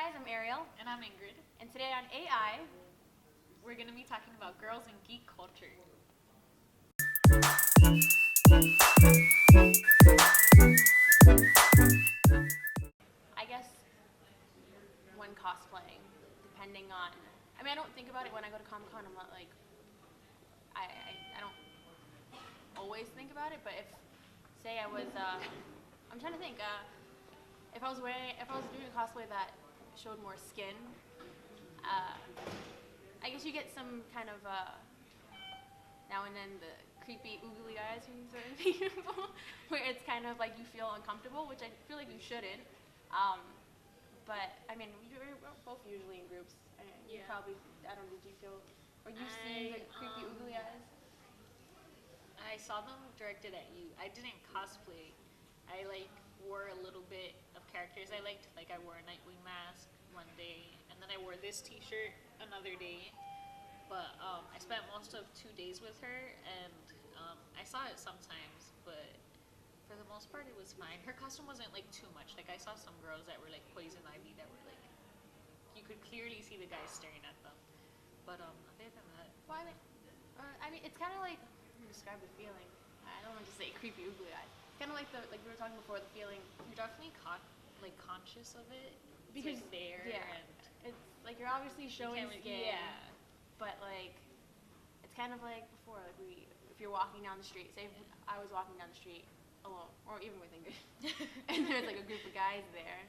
guys, I'm Ariel. And I'm Ingrid. And today on AI, we're going to be talking about girls and geek culture. I guess when cosplaying, depending on, I don't think about it when I go to Comic-Con. I'm not like, I don't always think about it, but if, say I was, I'm trying to think, if I was doing a cosplay that showed more skin, I guess you get some kind of, now and then the creepy oogly eyes from certain people, where it's kind of like you feel uncomfortable, which I feel like you shouldn't. But we're both usually in groups. You probably, I don't know, did you feel, or you seen the creepy oogly eyes? I saw them directed at you. I didn't cosplay. I wore a little bit of characters I liked. I wore a Nightwing mask one day, and then I wore this T-shirt another day. But I spent most of 2 days with her, and I saw it sometimes, but for the most part, it was fine. Her costume wasn't too much. I saw some girls that were Poison Ivy that were you could clearly see the guys staring at them. But other than that, well, it's kind of like, let me describe the feeling. I don't want to say creepy oogly eyes. It's kind of like we were talking before, the feeling. You're definitely conscious of it. Because it's there, and it's you're obviously showing skin. Yeah. But it's kind of like before, if you're walking down the street, say if I was walking down the street alone, or even with Ingrid, and there's a group of guys there,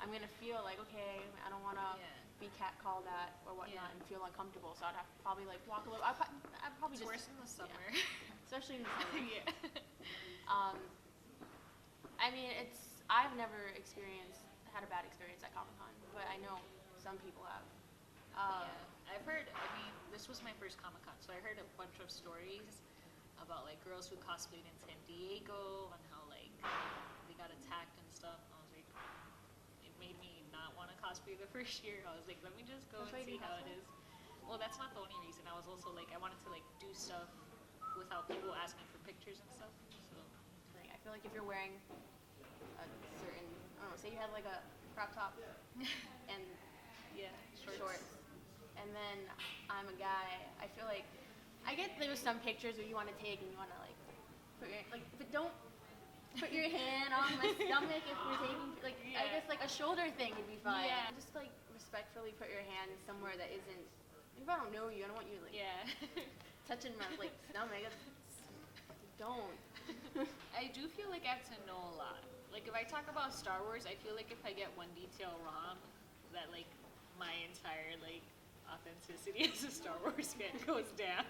I'm gonna feel okay, I don't want to be catcalled at or whatnot and feel uncomfortable, so I'd have to probably walk a little. I'd probably it's just worse in the summer, especially in the summer. Yeah. I've never had a bad experience at Comic-Con, but I know some people have. I've heard, this was my first Comic-Con, so I heard a bunch of stories about girls who cosplayed in San Diego and how they got attacked and stuff. I was it made me not want to cosplay the first year. I was let me just go and see how it is. Well, that's not the only reason. I was also I wanted to do stuff without people asking for pictures and stuff. So I feel if you're wearing a certain, I don't know, say you had a crop top and shorts. And then I'm a guy, I feel I get there's some pictures where you want to take and you want to put your, but don't put your hand on my stomach if we're taking, I guess a shoulder thing would be fine. Yeah. Just respectfully put your hand somewhere that isn't, if I don't know you, I don't want you touching my stomach. Don't. I do feel I have to know a lot. If I talk about Star Wars, I feel if I get one detail wrong, that my entire authenticity as a Star Wars fan goes down.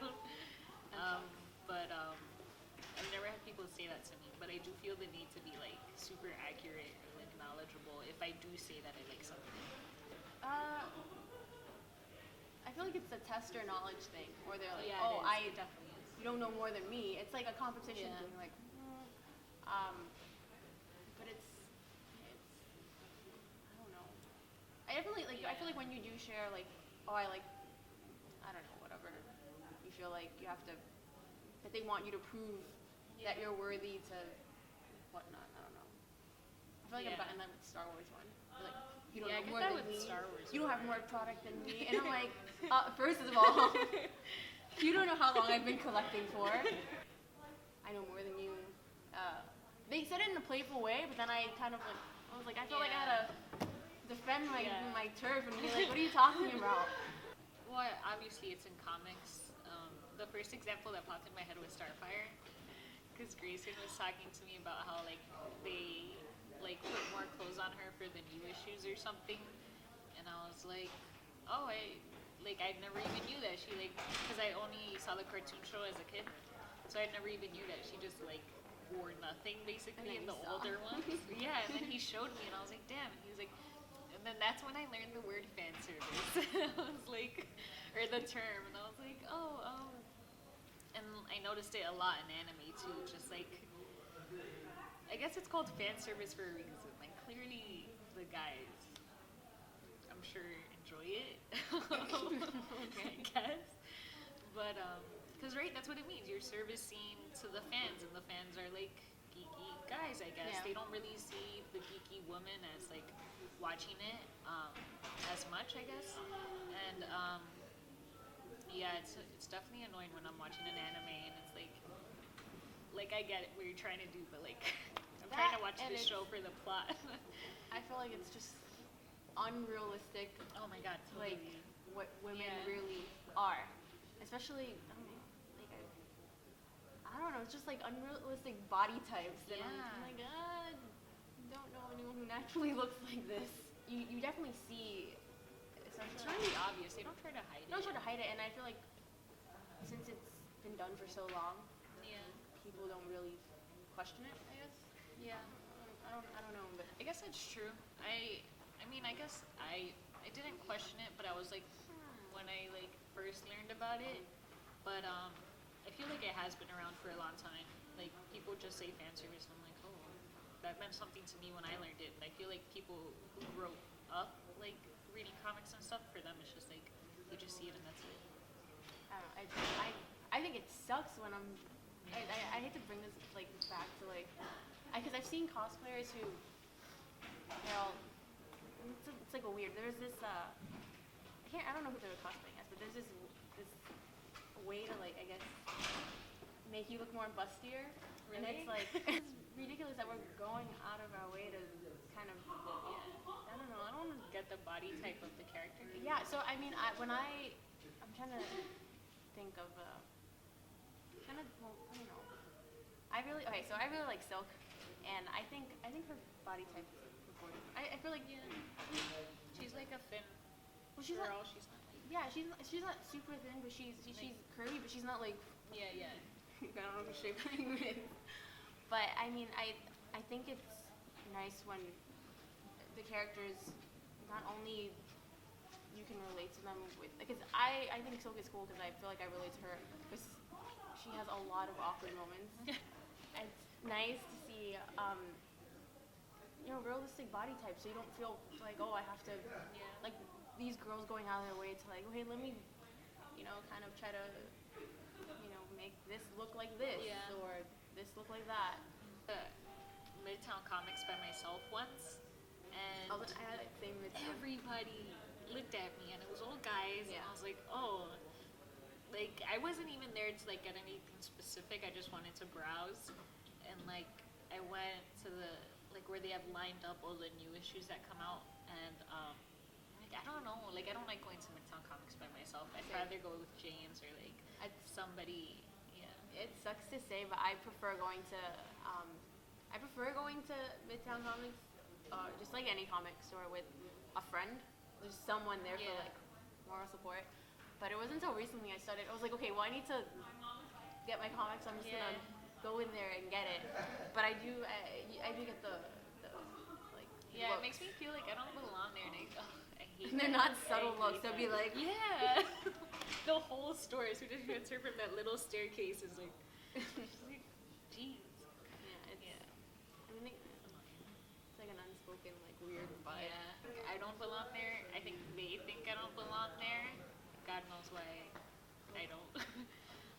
But I've never had people say that to me. But I do feel the need to be super accurate or knowledgeable if I do say that I like something. I feel it's a tester knowledge thing, or they're it definitely is. You don't know more than me. It's a competition thing. But it's I don't know. I definitely I feel when you do share I don't know, whatever, you feel you have to, that they want you to prove that you're worthy to whatnot. I don't know. I feel I've gotten that with Star Wars one. You don't know more than me. Star Wars you don't have more product than me. And I'm first of all, you don't know how long I've been collecting for. I know more than you. They said it in a playful way, but then I kind of I was I felt I had to defend my turf and be what are you talking about? Well, obviously it's in comics. The first example that popped in my head was Starfire, because Grayson was talking to me about how they put more clothes on her for the new issues or something, and I was oh, I never even knew that she because I only saw the cartoon show as a kid, so I never even knew that she just wore nothing basically in the older ones. Yeah, and then he showed me, and I was damn. And he was and then that's when I learned the word fan service. I was or the term, and I was oh. And I noticed it a lot in anime too, just I guess it's called fan service for a reason. Clearly the guys, I'm sure, enjoy it. I guess. But, because, right, that's what it means. You're servicing to the fans, and the fans are, geeky guys, I guess. Yeah. They don't really see the geeky woman as like watching it as much, I guess. And yeah, it's definitely annoying when I'm watching an anime and it's like I get it what you're trying to do, but like I'm trying to watch this show for the plot. I feel like it's just unrealistic. Oh my god, totally. Like what women really are, especially I don't know. It's just like unrealistic body types. And I'm like, I don't know anyone who naturally looks like this. You definitely see. It's really obvious. They don't try to hide it. They don't try to hide it, and I feel like since it's been done for so long, people don't really question it. I guess. Yeah. I don't know, but I guess that's true. I mean, I guess I didn't question it, but I was like, when I like first learned about it. But I feel like it has been around for a long time. Like people just say fan service, and I'm like, oh, that meant something to me when I learned it. And I feel like people who grew up like reading comics and stuff, for them it's just like they just see it and that's it. I think it sucks when I'm. I hate to bring this like back to like, because I've seen cosplayers who, it's like a weird. There's this I don't know who they're cosplaying as, but there's this way to like, I guess, make you look more bustier. Really? And it's like it's ridiculous that we're going out of our way to kind of I don't know. I don't get the body type of the character. Yeah. So I mean, I'm trying to think of kind of, well, I don't know. I really like Silk, and I think her body type is important. I feel like she's like a thin she's girl. not, she's not like she's not super thin, but she's curvy, but she's not like yeah. I don't know who shape Ingrid is. But I mean, I think it's nice when the characters not only you can relate to them with, because I think Silk is cool because I feel like I relate to her because she has a lot of awkward moments. It's nice to see realistic body types, so you don't feel like, oh, I have to like these girls going out of their way to like, okay, let me kind of try to make this look like this or this look like that. Midtown Comics by myself once, and I had that same everybody looked at me, and it was all guys, and I was like, oh, like I wasn't even there to like get anything specific. I just wanted to browse, and like I went to the where they have lined up all the new issues that come out, and I don't know, like I don't like going to Midtown Comics by myself. I'd rather go with James or like somebody. It sucks to say, but I prefer going to Midtown Comics, just like any comic store with a friend. There's someone there for like moral support. But it wasn't until recently I was like, okay, well I need to get my comics. So I'm just gonna go in there and get it. But I do get the like. Yeah, looks. It makes me feel like I don't belong there, and I hate. And they're not subtle looks. They'll be like, the whole store is just transfer from that little staircase is like, jeez. I mean, it's like an unspoken like weird vibe. Yeah, I don't belong there. I think they think I don't belong there. God knows why I don't.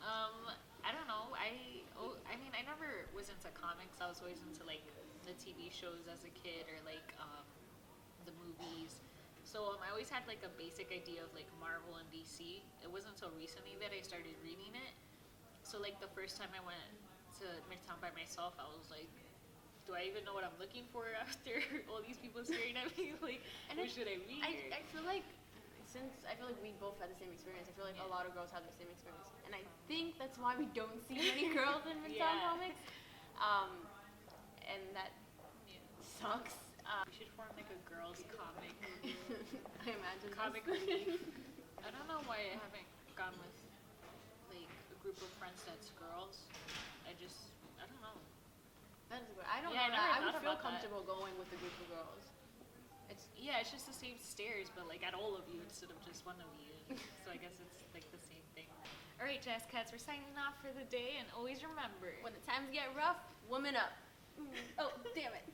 I don't know. I mean, I never was into comics. I was always into like the TV shows as a kid or like the movies. So I always had like a basic idea of like Marvel and DC. It wasn't until recently that I started reading it. So like the first time I went to Midtown by myself, I was like, do I even know what I'm looking for after all these people staring at me? Like, what should I read? I feel like we both had the same experience. I feel like a lot of girls have the same experience, and I think that's why we don't see many girls in Midtown Comics. And that sucks. We should form like a girls' comic. I imagine comic relief. I don't know why I haven't gone with like a group of friends that's girls. I don't know. That is weird. I don't know. I would feel comfortable going with a group of girls. It's just the same stairs, but like at all of you instead of just one of you. So I guess it's like the same thing. All right, Jazz Cats, we're signing off for the day, and always remember, when the times get rough, woman up. Oh, damn it.